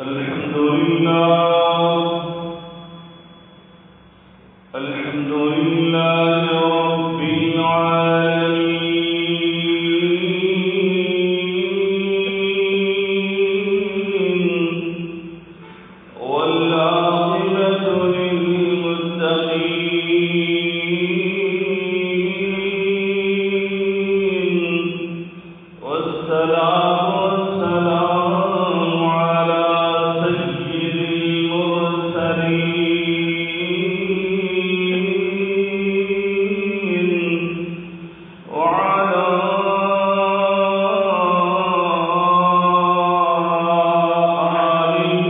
الحمد لله الحمد لله رب العالمين والعاقبة للمتقين والصلاة والسلام على سيد المرسلين وعلى آله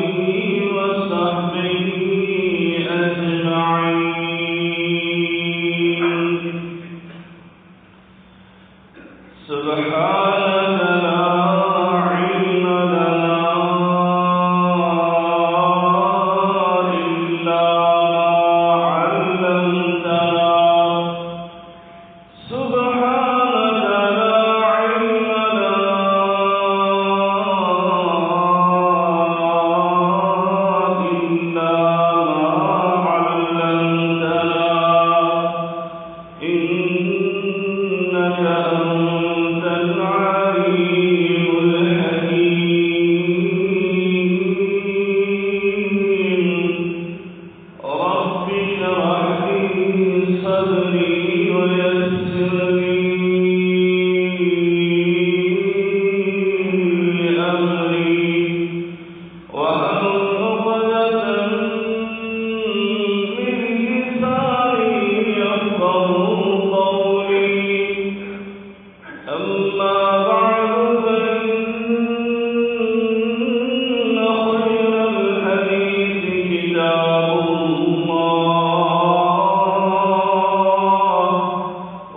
وصحبه أجمعين. سبحانك لا علم لنا إلا ما علمتنا. سبحانك لا علم لنا إلا ما علمتنا إنك أنت العليم الحكيم. رب اشرح لي صدري ويسر لي أمري واحلل عقدة من لساني يفقهوا قولي. أما بعد فإن خير الحديث كتاب الله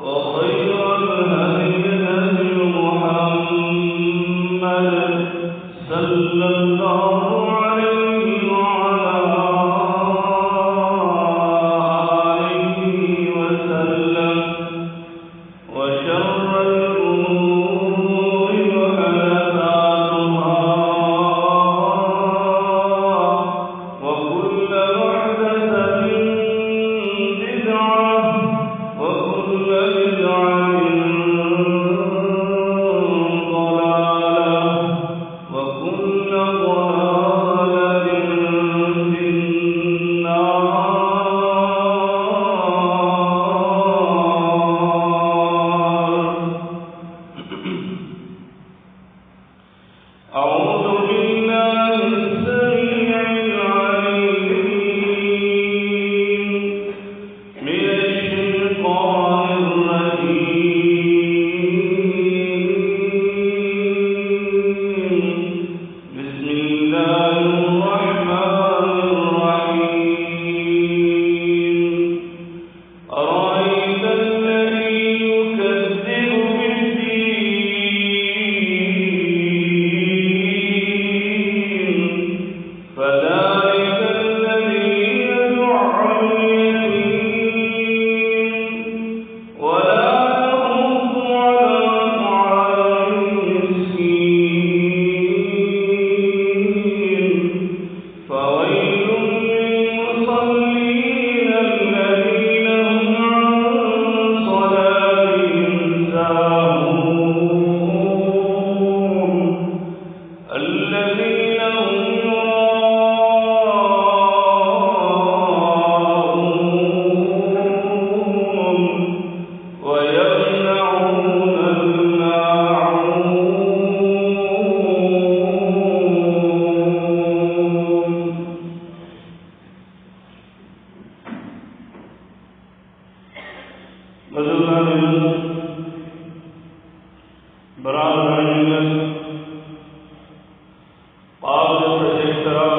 وخير الهدي هدي محمد صلى الله عليه وعلى آله وسلم. وشر الأمور محدثاتها وكل محدثة بدعة وكل بدعة ضلالة وكل ضلالة في النار. أعوذ بالله السميع العليم من الشيطان الرجيم. بسم الله الرحمن الرحيم. أرأيت الذي يكذب بالدين فذلك الذي يدع اليتيم ولا يحض على طعام المسكين. فويل للمصلين الذين هم عن صلاتهم ساهون الذين هم يراءون ويمنعون الماعون. برادران قابل احترام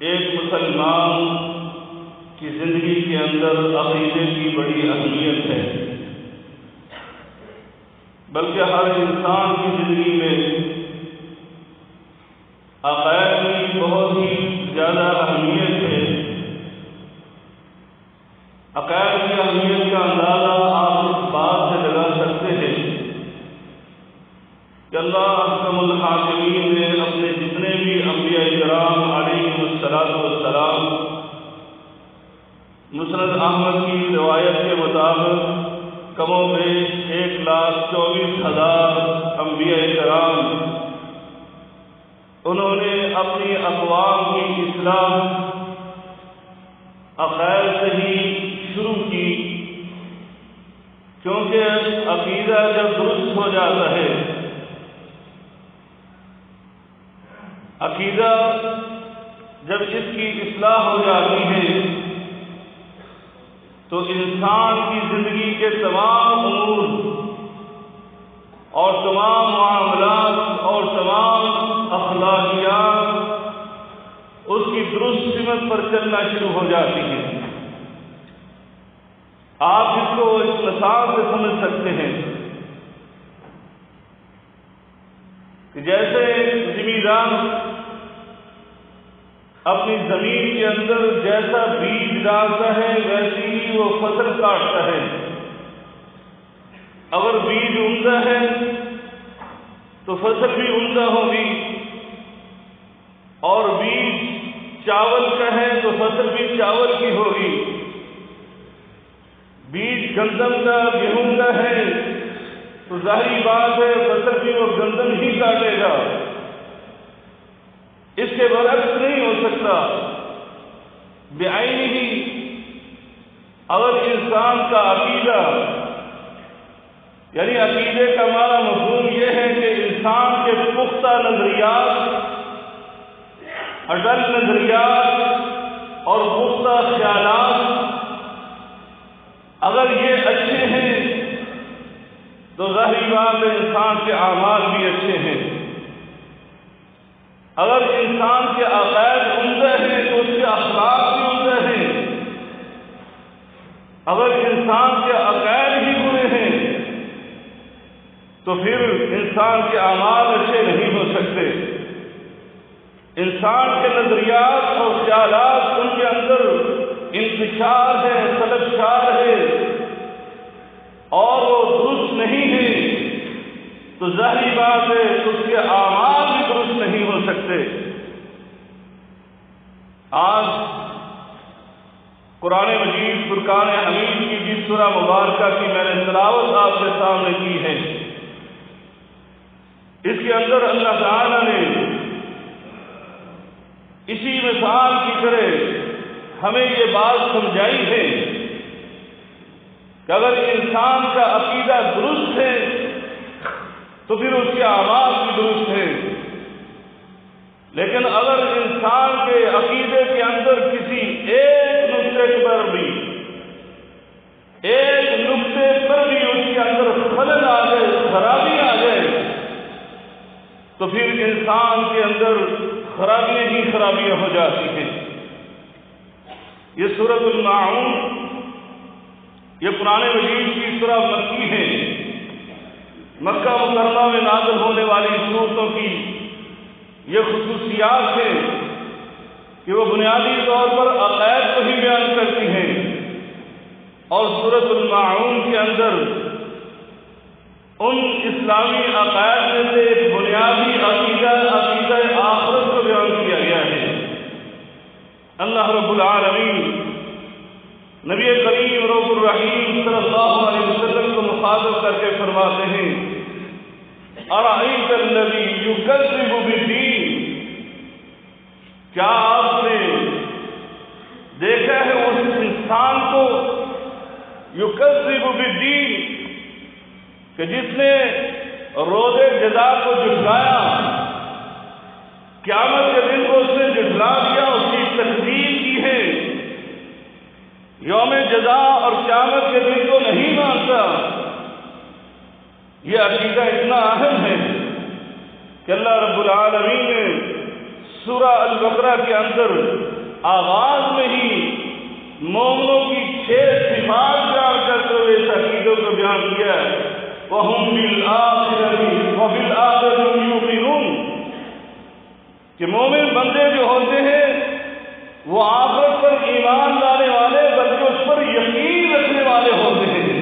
ایک مسلمان کی زندگی کے اندر عقیدے کی بڑی اہمیت ہے، بلکہ ہر انسان کی زندگی میں عقائد کی بہت ہی زیادہ اہمیت ہے۔ عقائد کی اہمیت کا اندازہ آپ اس بات سے لگا سکتے ہیں کہ اللہ احکم الحاکمین نے اپنے جتنے بھی انبیاء کرام علیہم الصلاۃ والسلام مسند احمد کی روایت کے مطابق کم و بیش 1,24,000 انبیاء کرام انہوں نے اپنی اقوام کی اصلاح عقائد سے ہی شروع کی، کیونکہ عقیدہ جب درست ہو جاتا ہے، عقیدہ جب اس کی اصلاح ہو جاتی ہے تو انسان کی زندگی کے تمام امور اور تمام معاملات اور تمام اخلاقیات اس کی درست سمت پر چلنا شروع ہو جاتی ہے۔ آپ اس کو اس مثال سے سمجھ سکتے ہیں کہ جیسے زمیندار اپنی زمین کے اندر جیسا بیج ڈالتا ہے ویسی ہی وہ فصل کاٹتا ہے۔ اگر بیج عمدہ ہے تو فصل بھی عمدہ ہوگی، اور بیج چاول کا ہے تو فصل بھی چاول کی ہوگی۔ بیج گندم کا گیہوں کا ہے تو ظاہری بات ہے فصل بھی وہ گندم ہی کاٹے گا، اس کے برعکس نہیں ہو سکتا۔ بعینہ ہی اگر انسان کا عقیدہ، یعنی عقیدے کا ہمارا مفہوم یہ ہے کہ انسان کے پختہ نظریات، اٹل نظریات اور پختہ خیالات اگر یہ اچھے ہیں تو ظاہری بات ہے انسان کے اعمال بھی اچھے ہیں۔ اگر انسان کے عقائد عمدہ ہیں تو اس کے اخلاق بھی عمدہ ہیں۔ اگر انسان کے عقائد ہی برے ہیں تو پھر انسان کے اعمال اچھے نہیں ہو سکتے۔ انسان کے نظریات اور خیالات ان کے اندر انتشار ہے، خلفشار ہے، اور وہ درست نہیں ہے تو ظاہری بات ہے اس کے اعمال بھی درست نہیں ہو سکتے۔ آج قرآن مجید فرقان حمید کی جس سورہ مبارکہ کی میں نے تلاوت آپ کے سامنے کی ہے، اس کے اندر اللہ تعالی نے اسی مثال کی طرح ہمیں یہ بات سمجھائی ہے کہ اگر انسان کا عقیدہ درست ہے تو پھر اس کے اعمال بھی درست ہیں، لیکن اگر انسان کے عقیدے کے اندر کسی ایک نقطے پر بھی اس کے اندر خلل آ جائے، خرابی آ جائے، تو پھر انسان کے اندر خرابیاں ہی خرابیاں ہو جاتی ہیں۔ یہ سورۃ الماعون، یہ قرآن مجید کی سورہ مکی ہے، مکہ مکرمہ میں نازل ہونے والی صورتوں کی یہ خصوصیات ہیں کہ وہ بنیادی طور پر عقائد کو ہی بیان کرتی ہیں، اور سورۃ الماعون کے اندر ان اسلامی عقائد میں سے ایک بنیادی عقیدہ آخرت کو بیان کیا گیا ہے۔ اللہ رب العالمین نبی کریم رؤوف الرحیم صلی اللہ علیہ وسلم کو مخاطب کر کے فرماتے ہیں، ارأیت الذی یکذب بالدین، کیا آپ نے دیکھا ہے اس انسان کو یکذب بالدین کہ جس نے روز جزا کو جھٹلایا، قیامت کے دن کو اس نے جھٹلا دیا، اس کی تکذیب کی ہے، یوم جزا اور قیامت کے دن کو نہیں مانتا۔ یہ عقیدہ اتنا اہم ہے کہ اللہ رب العالمین نے سورہ البقرہ کے اندر آغاز میں ہی مومنوں کی 6 صفات بیان کرتے ہوئے اس عقیدے کو بیان کیا ہے وَهُمْ بِالْآخِرَةِ وَبِالْآخِرَةِ يُوقِنُونَ کہ مومن بندے جو ہوتے ہیں وہ آخرت پر ایمان لانے والے بلکہ اس پر یقین رکھنے والے ہوتے ہیں۔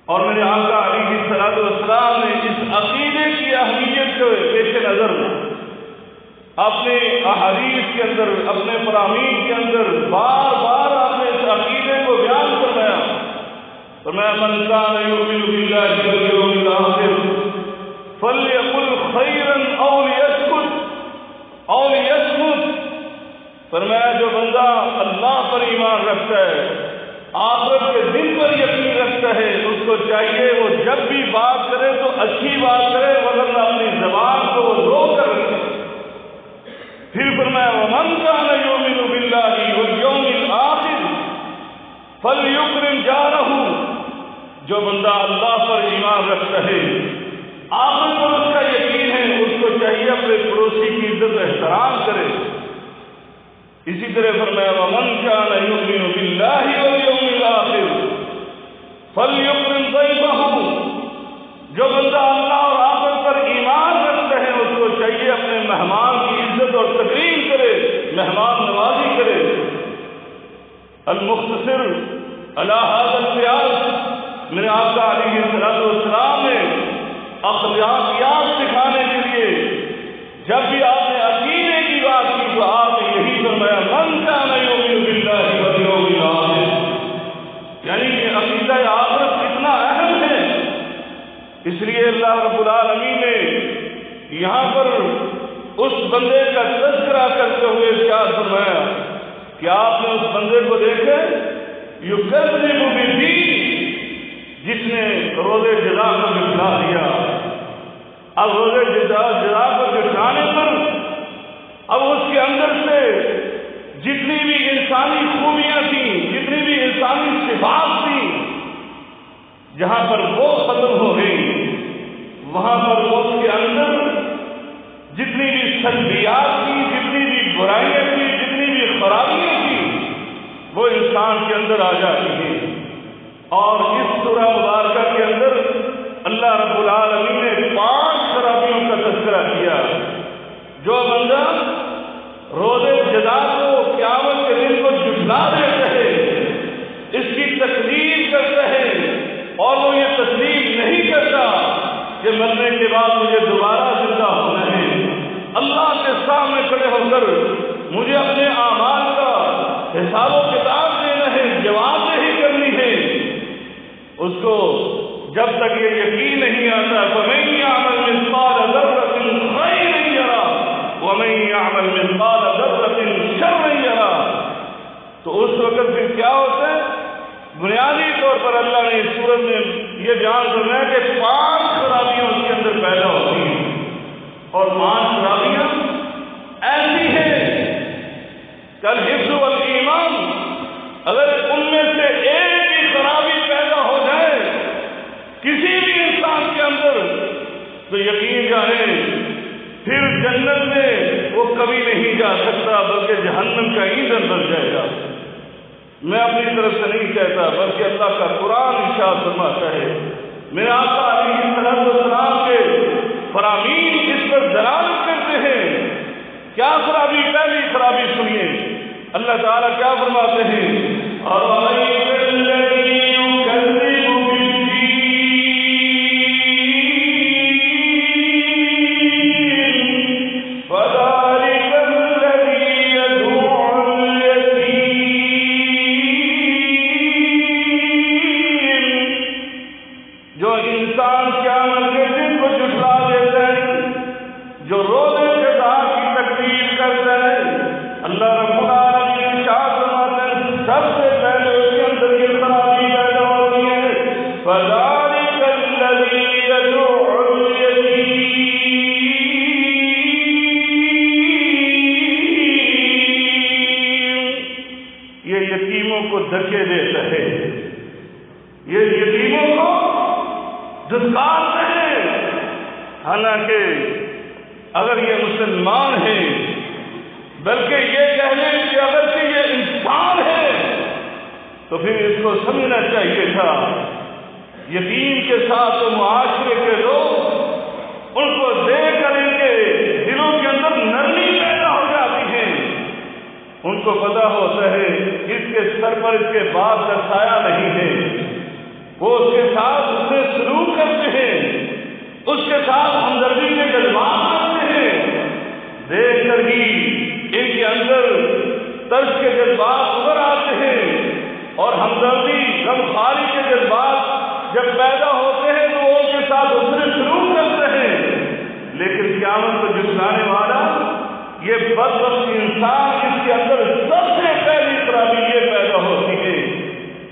اور میرے آقا علیہ الصلوۃ والسلام نے اس عقیدے کی اہمیت کو پیش نظر اپنے احادیث کے اندر، اپنے فرامین کے اندر بار بار آپ نے اس عقیدے کو بیان فرمایا۔ فرمایا من کان یؤمن باللہ والیوم الآخر فلیقل خیرا او لیصمت۔ فرمایا جو بندہ اللہ پر ایمان رکھتا ہے، آخرت کے دن پر یقین رکھتا ہے، اس کو چاہیے وہ جب بھی بات کرے تو اچھی بات کرے، ورنہ اپنی زبان کو وہ روک کر رکھے۔ پھر فرمایا ومن کان یؤمن باللہ والیوم الآخر فلیکرم جارہ۔ جو بندہ اللہ پر ایمان رکھتا ہے، آخرت پر اس کا یقین ہے، اس کو چاہیے اپنے پڑوسی کی عزت و احترام کرے۔ اسی طرح فرمایا ومن کان یؤمن باللہ والیوم الآخر فلیکرم ضیفہ۔ جو بندہ اللہ اور آخرت پر ایمان رکھتا ہے، اس کو چاہیے اپنے مہمان کی عزت اور تکریم کرے، مہمان نوازی کرے۔ المختصر علی ھذا القیاس میرے آقا علیہ الصلوۃ والسلام نے اخلاقیات سکھانے کے لیے جب بھی آپ نے عقیدے کی بات کی تو آپ نے یہی فرمایا من کان یؤمن باللہ والیوم الآخر، یعنی کہ عقیدہ آخرت کتنا اہم ہے۔ اس لیے اللہ رب العالمین نے یہاں پر اس بندے کا تذکرہ کرتے ہوئے ارشاد فرمایا کہ آپ نے اس بندے کو دیکھے یکذب بالدین، جس نے روزے جزا کو جھٹلا دیا۔ اب روزے جزا کو جھٹلانے پر اب اس کے اندر سے جتنی بھی انسانی خوبیاں تھیں، جتنی بھی انسانی صفات تھیں، جہاں پر وہ ختم ہو گئی، وہاں پر اس کے اندر جتنی بھی سلبیات تھیں، جتنی بھی برائیاں تھیں، جتنی بھی خرابیاں تھیں، وہ انسان کے اندر آ جاتی ہیں۔ اور اس سورہ مبارکہ کے اندر اللہ رب العالمین نے 5 خرابیوں کا تذکرہ کیا۔ جو بندہ روزے جزا کو قیامت کے دن کو جھٹلا دیتا ہے، اس کی تکذیب کرتا ہے اور وہ یہ تسلیم نہیں کرتا کہ مرنے کے بعد مجھے دوبارہ زندہ ہونا ہے، اللہ کے سامنے کھڑے ہو کر مجھے اپنے اعمال کا حساب و کتاب دینا ہے، جواب دہی کرنی ہے، اس کو جب تک یہ یقین نہیں آتا فَمَن يَعْمَلْ مِثْقَالَ ذَرَّةٍ خَيْرًا يَرَهُ وَمَن يَعْمَلْ مِثْقَالَ ذَرَّةٍ شَرًّا يَرَهُ۔ تو اس وقت پھر کیا ہوتا ہے؟ بنیادی طور پر اللہ نے اس سورت میں یہ بیان کرنا ہے کہ 5 خرابیاں اس کے اندر پیدا ہوتی ہیں، اور 5 خرابیاں ایسی ہیں کہ الحفظ والایمان، اگر ان میں سے ایک بھی خرابی پیدا ہو جائے کسی بھی انسان کے اندر تو یقین جانے پھر جنت میں وہ کبھی نہیں جا سکتا، بلکہ جہنم کا ایندھن بن جائے گا۔ میں اپنی طرف سے نہیں کہتا، بلکہ اللہ کا قرآن ارشاد فرماتا ہے، میرے آقا علیہ الصلوۃ والسلام کے فرامین اس پر دلالت کرتے ہیں۔ کیا خرابی؟ پہلی خرابی سنیے، اللہ تعالیٰ کیا فرماتے ہیں جو انسان قیامت کے دن کو جھٹلا دیتا ہے، جو روزے جزا کی تکلیف کرتا ہے، اللہ رب العالمین ارشاد فرماتے ہیں سب سے پہلے اس کے اندر یہ خرابی پیدا ہوتی ہے فَذَلِكَ الَّذِي يَدُعُّ الْيَتِيمَ، یہ یتیموں کو دھکے دیتا ہے، یہ یتیموں کو دھتکارتے ہیں۔ حالانکہ اگر یہ مسلمان ہیں، بلکہ یہ کہہ لیں کہ اگر کہ یہ انسان ہے تو پھر اس کو سمجھنا چاہیے تھا یتیم کے ساتھ معاشرے کے لوگ ان کو دیکھ کر ان کے دلوں کے اندر نرمی پیدا ہو جاتی ہے. ان کو پتا ہوتا ہے اس کے سر پر اس کے باپ کا سایہ نہیں ہے. وہ اس کے ساتھ اس سے سلوک کرتے ہیں, اس کے ساتھ ہمدردی کے جذبات کرتے ہیں. دیکھ کر ہی ان کے اندر ترس کے جذبات ابھر آتے ہیں اور ہمدردی غمخواری کے جذبات جب پیدا ہوتے ہیں تو وہ ان کے ساتھ اس سے سلوک کرتے ہیں. لیکن قیامت کو جھٹلانے والا یہ بدبخت انسان اس کے اندر سب سے پہلی خرابی یہ پیدا ہوتی ہے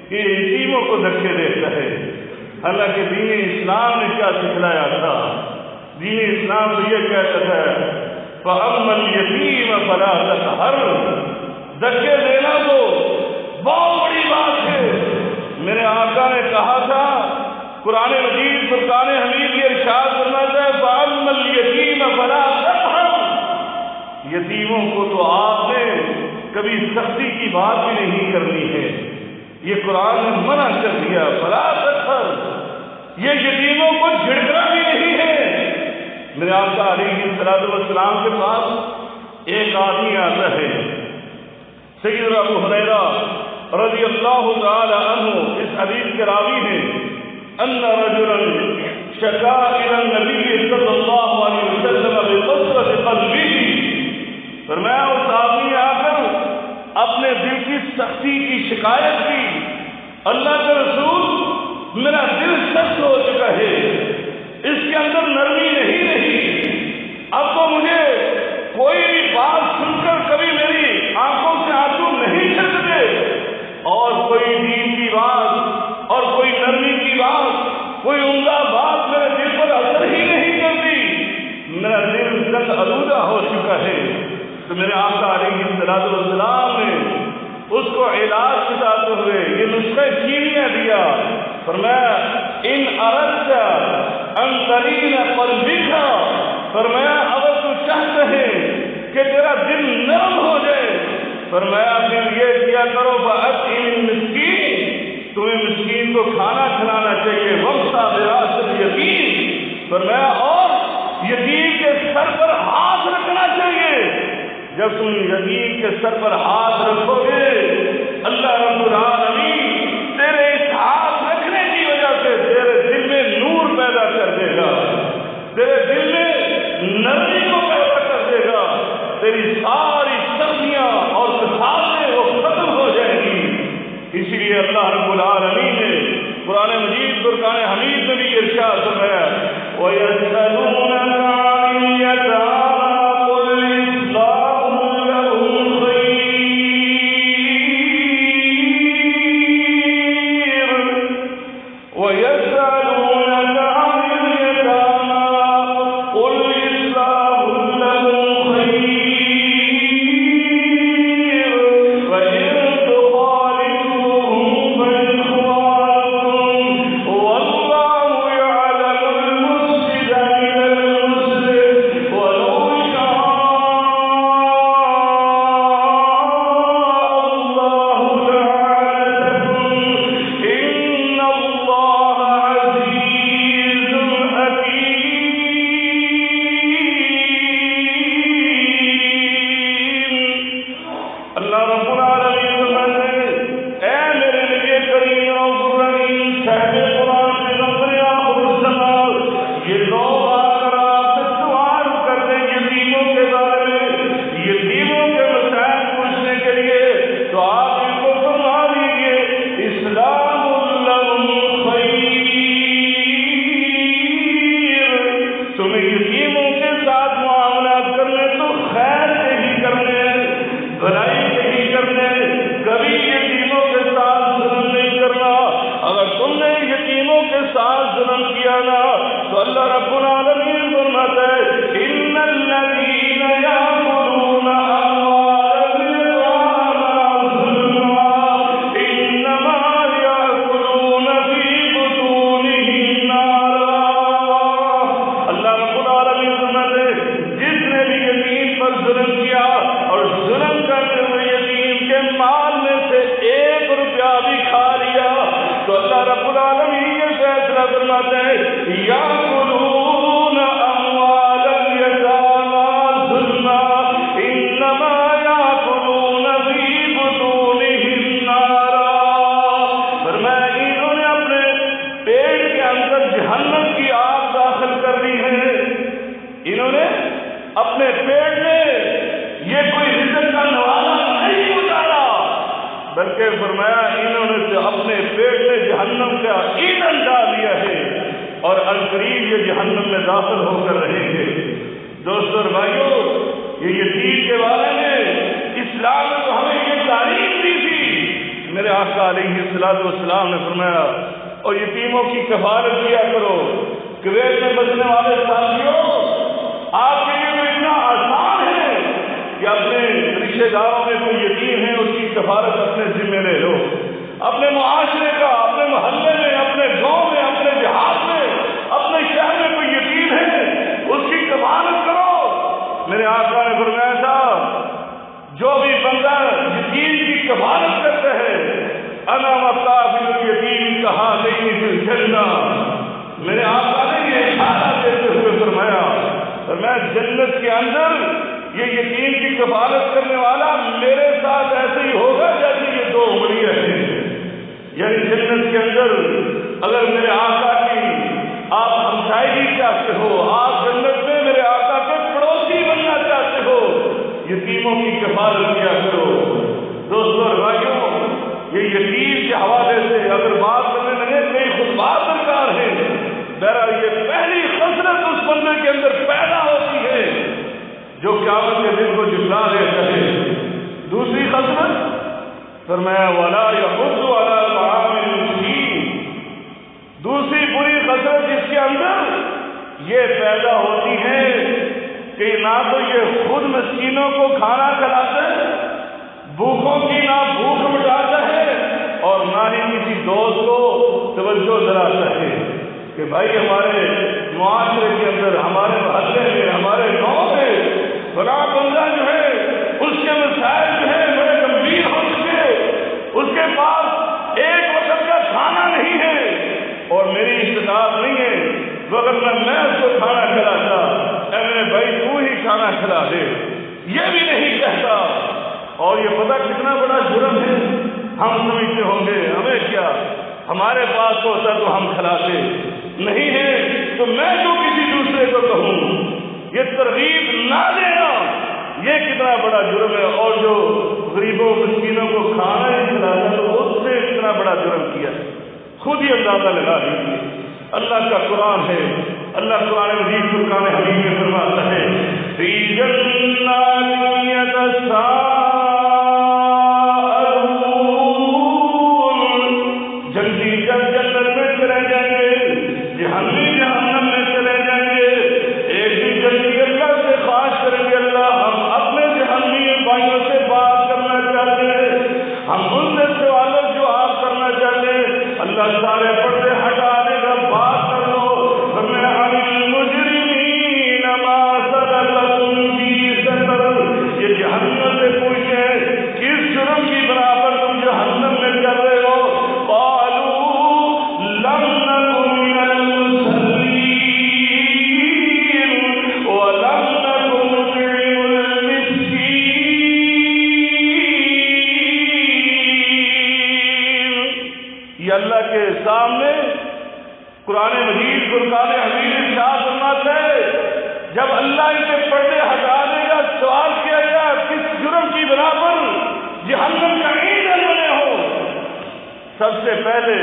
کہ یتیموں کو دھکے دیتا ہے. حالانکہ دین اسلام نے کیا سکھلایا تھا؟ دین اسلام تو یہ کہتا ہے فَأَمَّا الْيَتِيمَ فَلَا تَقْهَرْ. دھکے دینا تو بہت بڑی بات ہے. میرے آقا نے کہا تھا قرآن مجید فرقان حمید یہ ارشاد فرماتا ہے فَأَمَّا الْيَتِيمَ فَلَا تَقْهَرْ. یتیموں کو تو آپ نے کبھی سختی کی بات بھی نہیں کرنی ہے. یہ قرآن نے منع کر دیا فَلَا تَقْهَرْ. یہ یتیموں کو جھڑکنا بھی نہیں ہے. میرے آقا علیہ الصلوۃ والسلام کے پاس ایک آدمی آتا ہے. سیدنا ابو ہریرہ رضی اللہ تعالی عنہ اس حدیث کے راوی ہیں ان رجلا شکا الى النبی صلی اللہ علیہ وسلم بقسوة قلبه. فرمایا اس آدمی نے آ کر اپنے دل کی سختی کی شکایت کی. اللہ کے رسول میرا دل سخت ہو چکا ہے, اس کے اندر نرمی نہیں رہی. اب تو مجھے کوئی بھی بات سن کر کبھی میری آنکھوں سے آنسو نہیں چھلکتے اور کوئی دین کی بات اور کوئی نرمی کی بات کوئی عمدہ بات میرے دل پر اثر ہی نہیں کرتی. میرا دل تنگ آلودہ ہو چکا ہے. تو میرے آقا علیہ الصلوۃ والسلام نے اس کو علاج بتاتے ہوئے یہ نسخہ کیمیا دیا. فرمایا ان اردت ان تلین قلبک. فرمایا اگر تو چاہتے ہیں کہ تیرا دل نرم ہو جائے فرمایا پھر یہ کیا کرو فأطعم المسکین. تمہیں مسکین کو کھانا کھلانا چاہیے. وامسح براس الیتیم. فرمایا اور یتیم کے سر پر ہاتھ رکھنا چاہیے. جب تم یتیم کے سر پر ہاتھ رکھو گے اللہ رب العالمین تیرے اس ہاتھ رکھنے کی وجہ سے تیرے دل میں نور پیدا کر دے گا, تیرے دل میں نرمی کو پیدا کر دے گا. تیری ساری سختیاں اور کسالیں وہ ختم ہو جائیں گی. اسی لیے اللہ رب العالمین نے قرآن مجید فرقان حمید میں بھی ارشاد فرمایا وَيَسْأَلُونَكَ عَنِ الْيَتَامَىٰ بھلائی نہیں کرنے بلکہ فرمایا انہوں نے تو اپنے پیٹ میں جہنم کا ایندھن ڈال دیا ہے اور عنقریب یہ جہنم میں داخل ہو کر رہیں گے۔ دوستو اور بھائیو، یہ یتیم کے بارے میں اسلام نے تو ہمیں یہ تعلیم دی تھی۔ میرے آقا علیہ الصلوۃ والسلام نے فرمایا اور یتیموں کی کفالت کیا کرو۔ کویت میں بسنے والے ساتھیوں، آپ کے لیے تو اتنا آسان ہے کہ اپنے رشتے داروں میں کوئی یتیم ہے اس کی کفالت اپنے ذمے لے لو۔ اپنے معاشرے کا، اپنے محلے میں، اپنے گاؤں میں، اپنے دیہات میں، اپنے شہر میں کوئی یتیم ہے اس کی کفالت کرو۔ میرے آقا نے فرمایا تھا جو بھی بندہ یتیم کی کفالت کرتا ہے انا وقافل الیتیم کہاتین فی الجنہ، میرے آقا نے یہ اشارہ دیتے ہوئے فرمایا میں جنت کے اندر یہ یتیم کی کفالت کرنے والا میرے ساتھ ایسے ہی ہوگا جیسے یہ دو انگلیاں ہیں۔ یعنی جنت کے اندر اگر میرے آقا کی آپ ہمسائیگی چاہتے ہو، آپ جنت میں میرے آقا کے پڑوسی بننا چاہتے ہو، یتیموں کی کفالت کیا کرو۔ دوستو اور بھائیوں، یہ یتیم کے حوالے سے اگر بات کرنے لگے کئی خطبات درکار ہیں۔ بہرحال یہ پہلی خصلت اس بندے کے اندر پیدا ہوتی ہے جو قیامت کے دن کو جھٹلا دیتا ہے۔ دوسری خصلت فرمایا وَلَا يَحُضُّ عَلَىٰ طَعَامِ الْمِسْكِينِ، دوسری بری خصلت جس کے اندر یہ پیدا ہوتی ہے کہ نہ تو یہ خود مسکینوں کو کھانا کھلاتا ہے، بھوکوں کی نہ بھوک مٹاتا ہے اور نہ ہی کسی دوست کو توجہ دلاتا ہے کہ بھائی ہمارے معاشرے کے اندر، ہمارے محلے میں، ہمارے گاؤں میں فلاں بندہ جو ہے اس کے مسائل جو ہے بڑے گمبھیر ہو چکے، اس کے پاس ایک وقت کا کھانا نہیں ہے اور میری استطاعت نہیں ہے وغیرہ میں اس کو کھانا کھلاتا، اے میرے بھائی تو ہی کھانا کھلا دے، یہ بھی نہیں کہتا۔ اور یہ پتہ کتنا بڑا جرم ہے۔ ہم سمجھتے ہوں گے ہمیں کیا، ہمارے پاس ہوتا تو ہم کھلاتے، نہیں ہے تو میں جو کسی دوسرے کو کہوں، یہ ترغیب نہ دینا یہ کتنا بڑا جرم ہے۔ اور جو غریبوں مسکینوں کو کھانا ہی کھلاتا تو اس سے اتنا بڑا جرم کیا، خود ہی اندازہ لگا لیجیے۔ اللہ کا قرآن ہے، اللہ قرآن مجید فرقان حمید میں فرماتا ہے فی جنات یتساءلون، جنتی جب جنت میں چلے جائیں گے، جہنمی جہنم میں چلے جائیں گے، ایک بھی جنتی اللہ سے خواہش کریں گے اللہ ہم اپنے جہنمی بھائیوں سے بات کرنا چاہتے ہیں، ہم ان سے سوالوں جو آپ کرنا چاہتے ہیں، اللہ سارے پردے ہٹا دے گا، بات کر لو۔ یہ جہنم سے پوچھے کس جرم کی برابر تم جہنم میں کر رہے ہو؟ قالوا لم نکن من المصلین ولم نکن نطعم المسکین۔ یہ اللہ کے سامنے قرآن مجید فرقان حمید ارشاد فرماتا ہے جب اللہ ان کے پردے ہٹا دے گا، سوال کیا گیا کس جرم کی برابر جہنم کا ایندھن بنے ہو؟ سب سے پہلے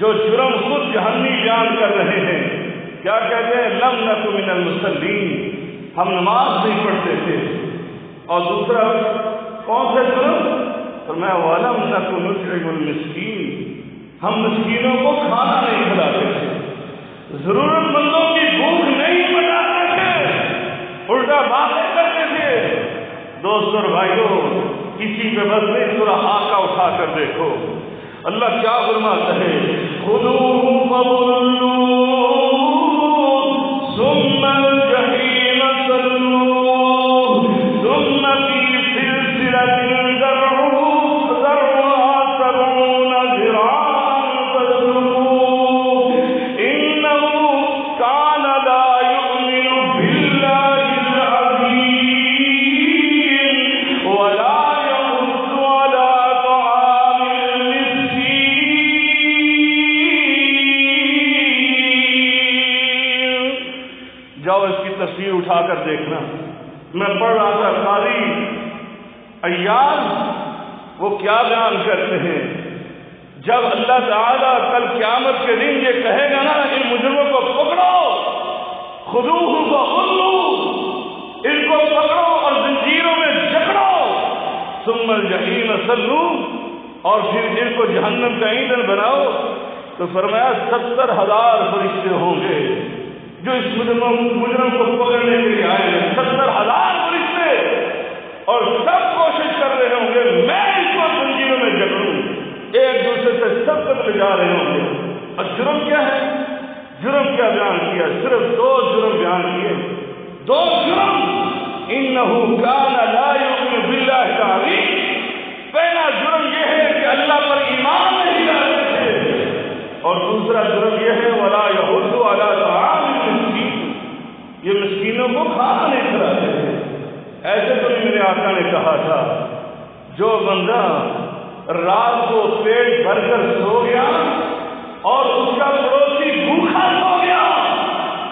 جو جرم خود جہنمی بیان کر رہے ہیں کیا کہتے ہیں؟ لم نکن من المصلین، ہم نماز نہیں پڑھتے تھے۔ اور دوسرا کون سا جرم؟ فرمایا ولم نکن نطعم المسکین، ہم مسکینوں کو کھانا نہیں کھلاتے تھے، ضرورت مندوں کی بھوک نہیں مٹاتے تھے، الٹا باتیں کرتے تھے۔ دوستو اور بھائیوں، کسی پہ بس نہیں، سورہ حاقہ اٹھا کر دیکھو اللہ کیا فرماتا ہے خذوہ فغلوہ ثم الجحیم صلوہ ثم فی سلسلۃ ذرعها 70 ذراعا فاسلکوہ انہ کان لا یؤمن باللہ العظیم ولا یحض علی طعام المسکین۔ جاؤ اس کی تصویر اٹھا کر دیکھنا۔ میں پڑھ رہا تھا قاضی ایاز وہ کیا بیان کرتے ہیں؟ جب اللہ تعالیٰ کل قیامت کے دن یہ کہے گا نا ان مجرموں کو پکڑو، خذوہ فغلوہ، ان کو پکڑو اور زنجیروں میں جکڑو، ثم الجحیم صلوہ، اور پھر ان کو جہنم کا ایندھن بناؤ، تو فرمایا 70,000 فرشتے ہوں گے جو اس مجرم کو پکڑنے کے لیے آئے ہیں، 70,000 فرشتے، اور سب کوشش کر رہے ہوں گے میں اس کو زنجیروں میں جکڑوں، ایک دوسرے سے سب تک لے جا رہے ہوں گے۔ اور جرم کیا ہے؟ جرم کیا بیان کیا؟ صرف 2 جرم بیان کیے، 2 جرم۔ انہ کان لا یؤمن باللہ العظیم، پہلا جرم یہ ہے کہ اللہ پر ایمان نہیں لاتے تھے، اور دوسرا جرم یہ ہے ولا یحض علی طعام المسکین، یہ مسکینوں کو کھانا نہیں کھلاتے تھے۔ ایسے تو نہیں، میرے آقا نے کہا تھا جو بندہ رات کو پیٹ بھر کر سو گیا اور اس کا پڑوسی بھوکا سو گیا،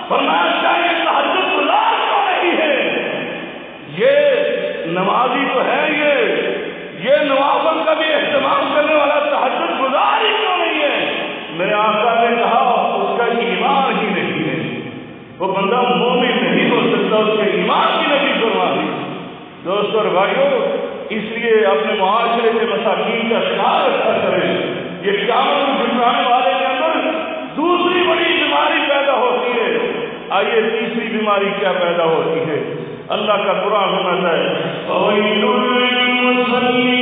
فرمایا چاہیے تہجد گزار کیوں نہیں ہے؟ یہ نمازی تو ہے، یہ نوافل کا بھی اہتمام کرنے والا تہجد گزار ہی کیوں نہیں ہے؟ میرے آقا نے کہا اس کا ایمان ہی نہیں ہے، وہ بندہ مومن نہیں ہو سکتا، اس کے ایمان کی نفی کروا دی۔ دوستو اور بھائیو، اس لیے اپنے معاشرے کے مساکین کا خیال رکھا کریں۔ یہ قیامت کو جھٹلانے والے کے اندر دوسری بڑی بیماری پیدا ہوتی ہے، آئیے تیسری بیماری کیا پیدا ہوتی ہے؟ اللہ کا قرآن فرماتا ہے وَوَيْلٌ لِّلْمُصَلِّينَ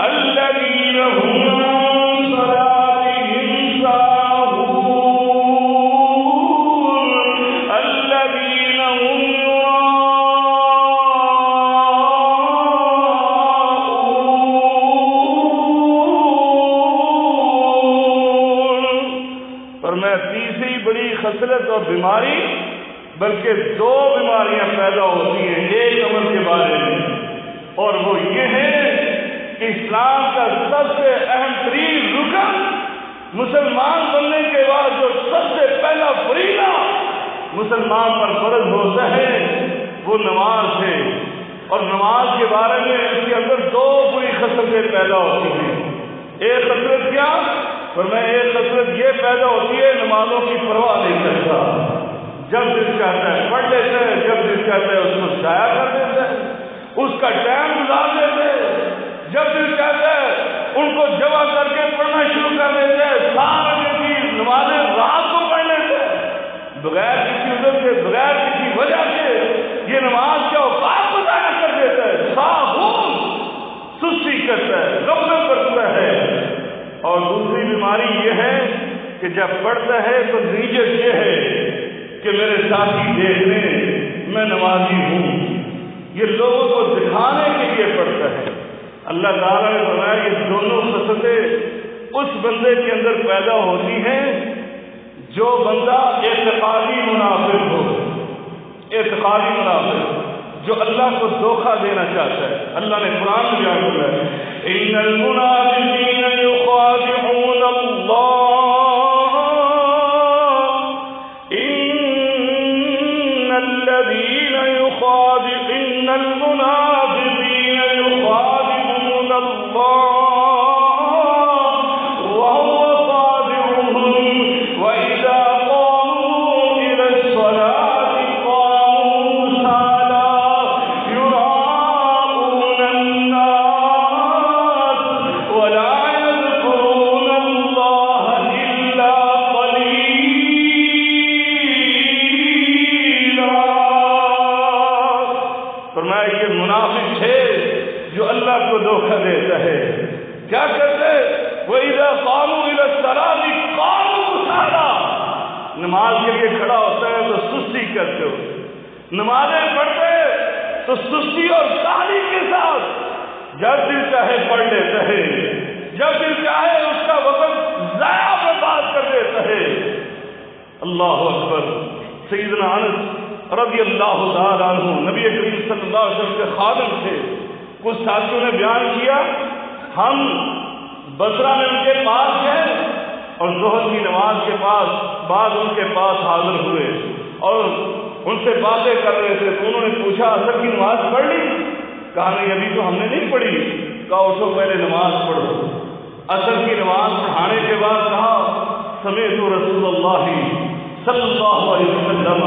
الَّذِينَ هُمْ عَن صَلَاتِهِمْ سَاهُونَ الَّذِينَ هُمْ خصلت اور بیماری، بلکہ 2 بیماریاں پیدا ہوتی ہیں ایک عمل کے بارے میں، اور وہ یہ ہے کہ اسلام کا سب سے اہم ترین رکن، مسلمان بننے کے بعد جو سب سے پہلا فریضہ مسلمان پر فرض ہوتا ہے وہ نماز ہے، اور نماز کے بارے میں اس کے اندر 2 بری خصلتیں پیدا ہوتی ہیں۔ ایک خصلت کیا؟ ایک خصلت یہ پیدا ہوتی ہے نمازوں کی پرواہ نہیں کرتا، جب دل چاہتا ہے پڑھ لیتا ہے، جب دل چاہتا ہے اس کو ضائع کر دیتا ہے، اس کا ٹائم گزار دیتے ہیں، جب دل چاہتا ہے ان کو جمع کر کے پڑھنا شروع کر دیتے ہیں، سارے کی نمازیں رات کو پڑھ لیتے ہیں، بغیر کسی عذر کے، بغیر کسی وجہ سے یہ نماز کے اوقات کو ضائع کر دیتا ہے، ساہون، سستی کرتا ہے، غفلت برتتا ہے۔ اور دوسری بیماری یہ ہے کہ جب پڑھتا ہے تو نیت یہ ہے کہ میرے ساتھی دیکھ لیں میں نمازی ہوں، یہ لوگوں کو دکھانے کے لیے پڑھتا ہے۔ اللہ تعالیٰ نے فرمایا یہ دونوں خصلتیں اس بندے کے اندر پیدا ہوتی ہیں جو بندہ اعتقادی منافق ہو، اعتقادی منافق جو اللہ کو دھوکہ دینا چاہتا ہے۔ اللہ نے قرآن میں بیان کیا ہے ان المنافقین یخادعون اللہ ان الذین یخادعون المنافقین یخادعون اللہ دھوکہ دیتا ہے۔ کیا کرتے؟ وَإِذَا قَامُوا إِلَى الصَّلَاةِ قَامُوا كُسَالَىٰ، نماز کے لیے کھڑا ہوتا ہے تو سستی کرتے ہو، نمازیں پڑھتے تو سستی اور کاہلی کے ساتھ، جب دل چاہے پڑھ لیتا ہے، جب دل چاہے اس کا وقت ضائع برباد کر دیتا ہے۔ اللہ اکبر۔ سیدنا انس رضی اللہ تعالیٰ عنہ نبی کریم صلی اللہ علیہ وسلم کے خادم تھے۔ کچھ ساتھیوں نے بیان کیا ہم بصرہ میں ان کے پاس گئے اور ظہر کی نماز کے پاس بعد ان کے پاس حاضر ہوئے اور ان سے باتیں کر رہے تھے، تو انہوں نے پوچھا اثر کی نماز پڑھ لی؟ کہا نہیں ابھی تو ہم نے نہیں پڑھی. کہا اٹھو پہلے نماز پڑھو. عصر کی نماز پڑھانے کے بعد کہا سمعت رسول اللہ صلی اللہ علیہ وسلم،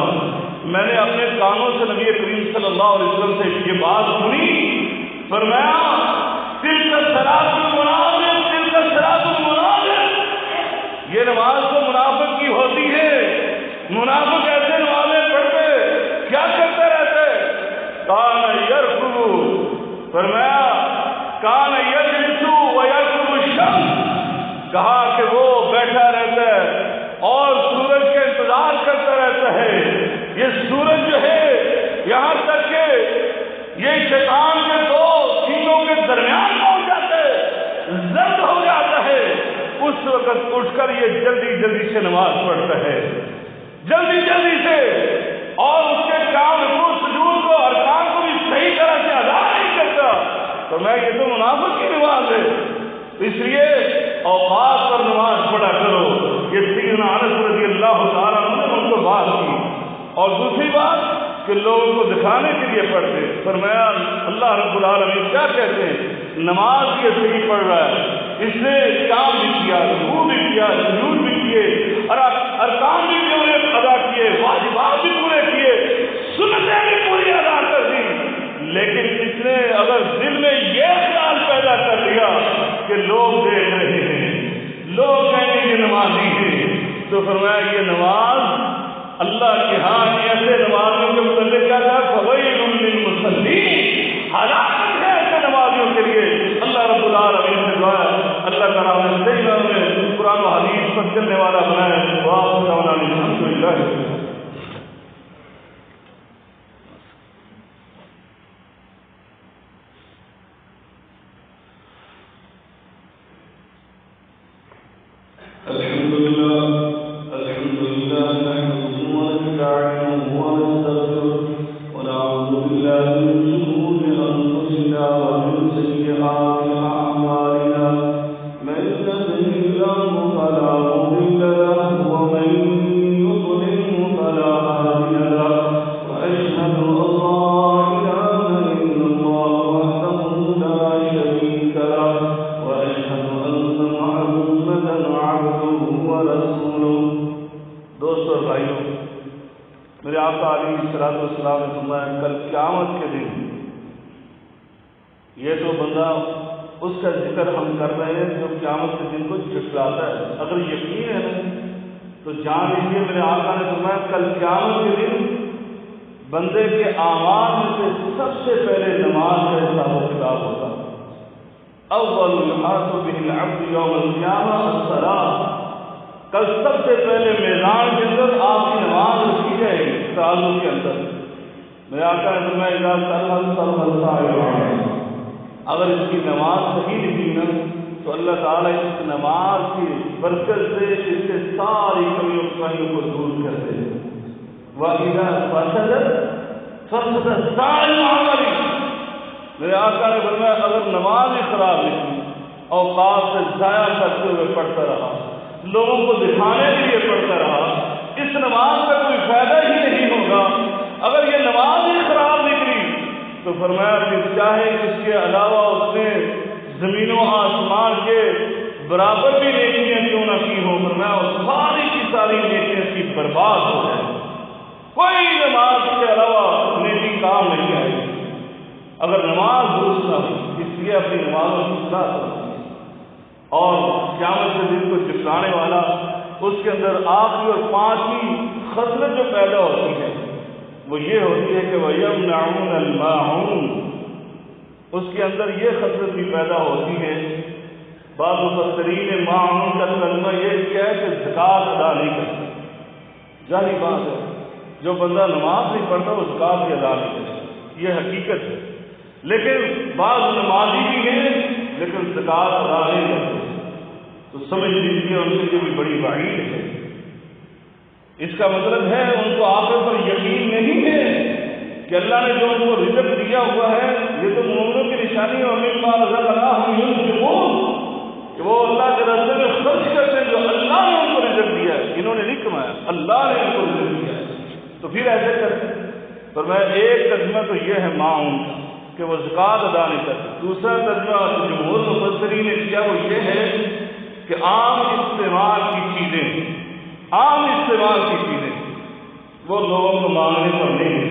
میں نے اپنے کانوں سے نبی کریم صلی اللہ علیہ وسلم سے یہ بات سنی. فرمایا تلک الصلاۃ المنافق، تلک الصلاۃ المنافق، یہ نماز تو منافق کی ہوتی ہے. منافق ایسے نمازیں پڑھتے کیا کرتے رہتے؟ کان یرکب، فرمایا کان یجلس ویرکب الشمس، کہا کہ وہ بیٹھا رہتا ہے اور سورج کا انتظار کرتا رہتا ہے. یہ سورج جو ہے یہاں تک کہ یہ شیطان کے دو سینوں کے درمیان پہنچ جاتا ہے، زرد ہو جاتا ہے. اس وقت اٹھ کر یہ جلدی جلدی سے نماز پڑھتا ہے، جلدی جلدی سے، اور اس کے کام کو سجود کو ارکان کو بھی صحیح طرح سے ادا نہیں کرتا. تو میں یہ تو منافق کی نماز ہے. اس لیے اوقات پر نماز پڑھا کرو. یہ سیدنا انس رضی اللہ تعالیٰ عنہ نے ان کو بات کی. اور دوسری بات کہ لوگوں کو دکھانے کے لیے پڑھتے. فرمایا اللہ رب العالمین کیا کہتے ہیں؟ نماز یہ صحیح پڑھ رہا ہے، اس نے کام بھی کیا، رکوع بھی کیا، سجود بھی کیے، اور ارکان بھی پورے ادا کیے، واجبات بھی پورے کیے، سنتیں بھی پوری ادا کر دی. لیکن اس نے اگر دل میں یہ خیال پیدا کر لیا کہ لوگ دیکھ رہے ہیں، لوگ کہیں گے یہ نمازی ہے، تو فرمایا یہ نماز اللہ کے ہاں ایسے نمازوں کے متعلق کیا تھا؟ فویل للمصلین، ہلاکت ہے ایسے نمازیوں کے لیے. اللہ رب العالمین سے دعا ہے اللہ تعالیٰ ہمیں صحیح نام میں قرآن و حدیث پر چلنے والا بنائے. وآخر دعوانا الحمد للہ. الحمد لله الحمد لله نحمده ونستعينه ونستغفره ونعوذ بالله من شرور انفسنا ومن سيئات اعمالنا من يهده الله فلا مضل له ومن يضلل فلا هادي له واشهد ان لا اله الا الله وحده لا شريك له واشهد ان محمدا عبده ورسوله. دوستو اور بھائیوں، میرے آقا علیہ الصلوۃ والسلام نے فرمایا کل قیامت کے دن یہ تو بندہ اس کا ذکر ہم کر رہے ہیں جو قیامت کے دن کو جھٹلاتا ہے. اگر یقین ہے نا تو جان لیجیے میرے آقا نے فرمایا کل قیامت کے دن بندے کے اعمال میں سے سب سے پہلے نماز کا حساب و کتاب ہوگا. اول یحاسب به العبد یوم القیامہ الصلاۃ، کل سب سے پہلے میدان کے اندر آپ کی نماز رکھی جائے گی ترازو کے اندر. میرے آقا نے فرمایا اذا صلى اگر اس کی نماز صحیح لکھی نا تو اللہ تعالیٰ اس نماز کی برکت سے اس سے ساری کمیوں کو دور کر دے. وَإِذَا فَسَدَتْ سَائِرُ الْعَمَلِ، میرے آقا نے فرمایا اگر نماز ہی خراب لکھی، اوقات سے ضائع کرتے ہوئے پڑھتا رہا، لوگوں کو دکھانے کے لیے پڑھتا رہا، اس نماز کا کوئی فائدہ ہی نہیں ہوگا. اگر یہ نماز ہی خراب نکلی تو فرمایا کہ چاہے اس کے علاوہ اس نے زمین و آسمان کے برابر بھی نیکیاں کیوں نہ کی ہو، فرمایا وہ ساری کی ساری نیکیاں کی برباد ہو جائے. کوئی نماز کے علاوہ نیکی کام نہیں آئے گی اگر نماز درست نہ ہو. اس لیے اپنی نمازوں کی اصلاح کرو. اور قیامت کے دن کو جھٹلانے والا اس کے اندر آخری اور پانچویں خصلت جو پیدا ہوتی ہے وہ یہ ہوتی ہے کہ وَيَمْنَعُونَ الْمَاعُونَ، اس کے اندر یہ خصلت بھی پیدا ہوتی ہے. بعض مفسرین ماعون کا ترجمہ یہ کیا ہے کہ زکوٰۃ ادا نہیں کرتا. ظاہری بات ہے جو بندہ نماز نہیں پڑھتا وہ زکوٰۃ بھی ادا نہیں کرتا، یہ حقیقت ہے. لیکن بعض نمازی بھی ہیں لیکن زکوٰۃ ادا نہیں کرتے تو سمجھ لیجیے ان کے لیے بھی بڑی وعید ہے. اس کا مطلب ہے ان کو آخرت پر یقین نہیں ہے کہ اللہ نے جو ان کو رزق دیا ہوا ہے یہ تو مومنوں کی نشانی ہے. وَمِمَّا رَزَقْنَاهُمْ يُنْفِقُونَ، کہ وہ اللہ کے راستے میں خرچ کرتے ہیں جو اللہ نے ان کو رزق دیا ہے. انہوں نے نہیں کمایا، اللہ نے ان کو رزق دیا ہے. تو پھر ایسے کرتے. فرمایا ایک ترجمہ تو یہ ہے معاون کا کہ وہ زکوٰۃ ادا نہیں کرتے۔ دوسرا ترجمہ جمہور مفسرین نے کیا وہ یہ ہے کہ عام استعمال کی چیزیں وہ لوگوں کو مانگنے پر نہیں ہے۔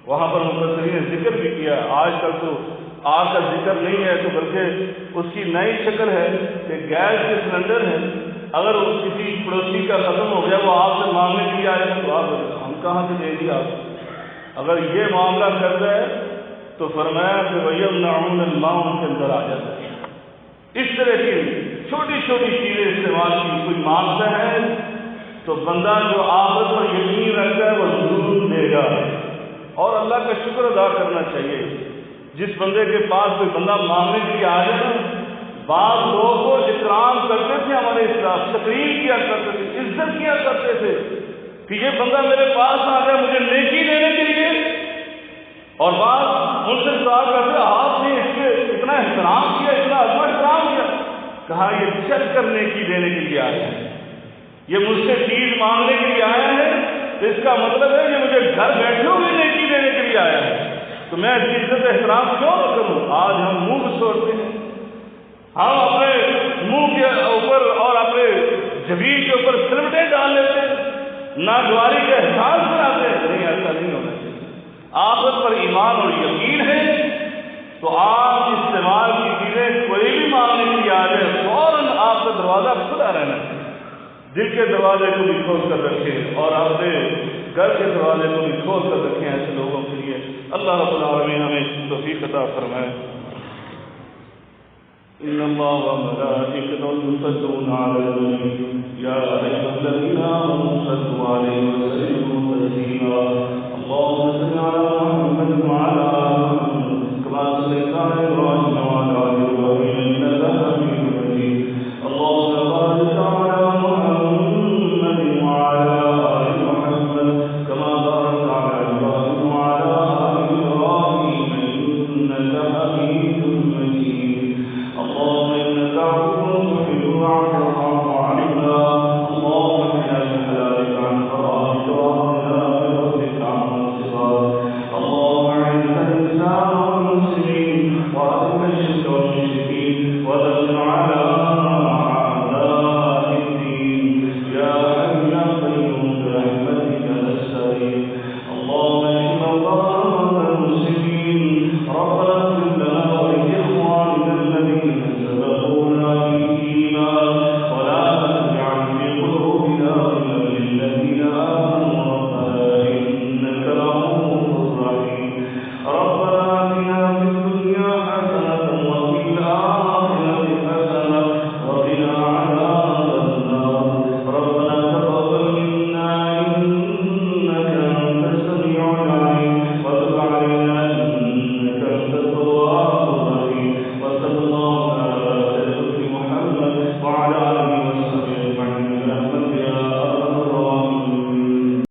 وہاں پر مفسرین نے ذکر بھی کیا، آج کل تو آگ کا ذکر نہیں ہے تو بلکہ اس کی نئی شکل ہے کہ گیس کے سلنڈر ہے، اگر کسی پڑوسی کا ختم ہو گیا وہ آپ سے مانگنے کے لیے آئے تو آپ ہم کہاں سے دے دیا آپ؟ اگر یہ معاملہ کرتا ہے تو فرمایا کہ وَيَمْنَعُونَ الْمَاءَ ان کے اندر آ جاتا ہے۔ اس طرح کی چھوٹی چھوٹی چیزیں استعمال کی کوئی مانگتا ہے تو بندہ جو آخرت پر یقین رکھتا ہے وہ ضرور دے گا، اور اللہ کا شکر ادا کرنا چاہیے۔ جس بندے کے پاس کوئی بندہ مانگنے کے لیے آ جائے، بعض لوگ کو اکرام کرتے تھے، ہمارے اسلام تقریر کیا کرتے تھے، عزت کیا کرتے تھے کہ یہ بندہ میرے پاس آ گیا مجھے نیکی دینے کے لیے، اور بعض ان سے سوال کرتے آپ نے اس کے اتنا احترام کیا، اتنا عظمت احترام کیا، کہا یہ چل کر نیکی دینے کے لیے آیا ہے، یہ مجھ سے چیز مانگنے کے لیے آیا ہے تو اس کا مطلب ہے یہ مجھے گھر بیٹھے ہوئے نیکی دینے کے لیے آیا ہے، تو میں اس کی عزت احترام کیوں نہ کروں؟ آج ہم منہ چھوڑتے ہیں، ہم اپنے منہ کے اوپر اور اپنے جبین کے اوپر سلمٹیں ڈال لیتے ہیں، ناگواری کا احساس کراتے ہیں۔ نہیں، ایسا نہیں ہونا چاہیے۔ آخرت پر ایمان اور یقین ہے تو آپ استعمال کی چیزیں کوئی بھی مانگنے کے لیے آ جائے فوراً آپ کا دروازہ کھلا رہنا چاہیے، دل کے دروازے کو بھی کھول کر رکھیں اور اپنے گھر کے دروازے کو بھی کھول کر رکھیں ایسے لوگوں کے لیے۔ اللہ رب العالمین ہمیں توفیق عطا فرمائے۔ ان اللہ وملائکتہ یصلون علی النبی یا ایھا الذین آمنوا صلوا علیہ وسلموا تسلیما۔ اللهم صل على محمد وعلى آل محمد كما صليت على إبراهيم وعلى آل إبراهيم إنك حميد مجيد۔ اللهم بارك على محمد وعلى آل محمد كما باركت على إبراهيم وعلى آل إبراهيم إنك حميد